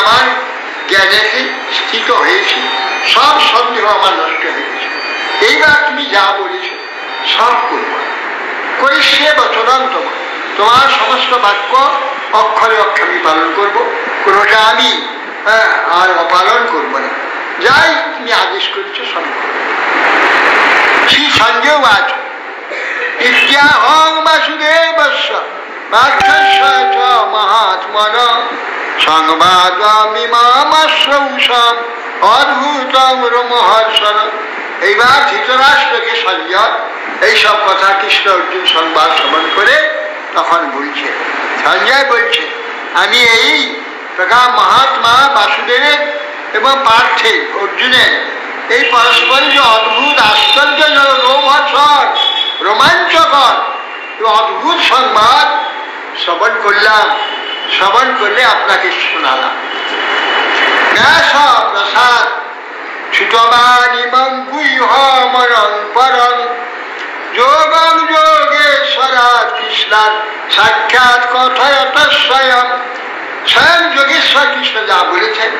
আমার জ্ঞানেতে স্থিত হয়েছি, সব সন্দেহ আমার নষ্ট হয়ে গেছে। এইবার তুমি যা বলেছ সব করব, করিষ্যে বচনং তোমার, তোমার সমস্ত বাক্য অক্ষরে অক্ষরে আমি পালন করব, কোনোটা আমি আর অপালন করব না। যাই তুমি আদেশ করেছো সব করব। শ্রী সঞ্জয় বাচ ইত্যাহং বাসুদেবস্য পার্থস্য চ মহাত্মনঃ সংবাদমিমামশ্রৌষাম অদ্ভুতং রোমহর্ষণঃ। এইবার ধৃতরাষ্ট্রকে সঞ্জয় এইসব কথা কৃষ্ণ অর্জুন সংবাদ শ্রবণ করে তখন বলছে, সঞ্জয় বলছে আমি এই প্রকার মহাত্মা বাসুদেবের এবং পার্থের অর্জুনের এই পরস্পর যে অদ্ভুত আশ্চর্যজনক রোমহর্ষণ রোমাঞ্চকর অদ্ভুত সংবাদ শ্রবণ করলাম, শ্রবণ করলে আপনাকে শোনালাম। ব্যাস প্রসাদ ছুটবানিমং গুহ্যমনং পরং যোগং যোগেশ্বরাৎ কৃষ্ণাৎ সাক্ষাৎ কথয়ত স্বয়ং। স্বয়ং যোগেশ্বর কৃষ্ণ যা বলেছেন,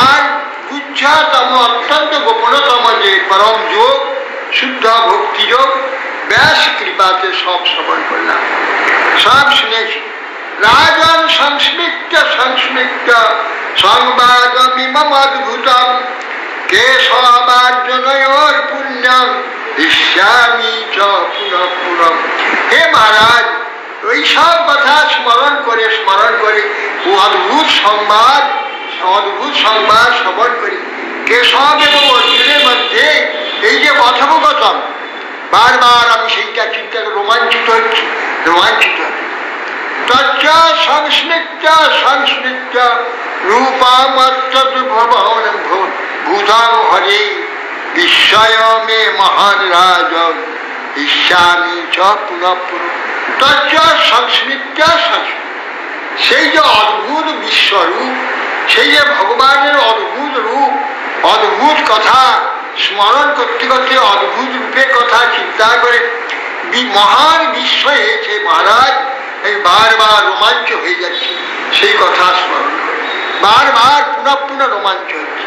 আর গুহ্যতম অত্যন্ত গোপনতম যে পরম যোগ শুদ্ধ ভক্তি যোগ ব্যাস কৃপাতে সব শ্রবণ করলাম, সব শুনেছি। রাজন সংস্মৃত্য সংস্মৃত্য সংবাদমিমম অদ্ভুতম কেশবার্জুনয়োর পুণ্যং দিশ্যামি চ পুনঃ পুনঃ। হে মহারাজ, ওই সব কথা স্মরণ করে ও অদ্ভুত সংবাদ শ্রবণ করি। কেশব এবং অর্জুনের মধ্যে এই যে কথোপকথন, বারবার আমি সেইটা চিন্তা রোমাঞ্চিত হচ্ছি। তচ্চ সংস্মৃত্য সংস্মৃত্য রূপামর্তভবন ভূতং হরে বিস্ময় মে মহান রাজ ইচ্ছামি চ পুনঃ পুনঃ। তচ্চ সংস্মৃত্য সংস্মৃত্য, সেই যে অদ্ভুত বিশ্বরূপ, সেই যে ভগবানের অদ্ভুত রূপ, অদ্ভুত কথা স্মরণ করতে করতে অদ্ভুত রূপের কথা চিন্তা করে মহান বিস্ময়ে সেই মহারাজ এই বারবার রোমাঞ্চ হয়ে যাচ্ছে। সেই কথা স্মরণ করে বারবার পুনঃ পুনঃ রোমাঞ্চ হচ্ছে।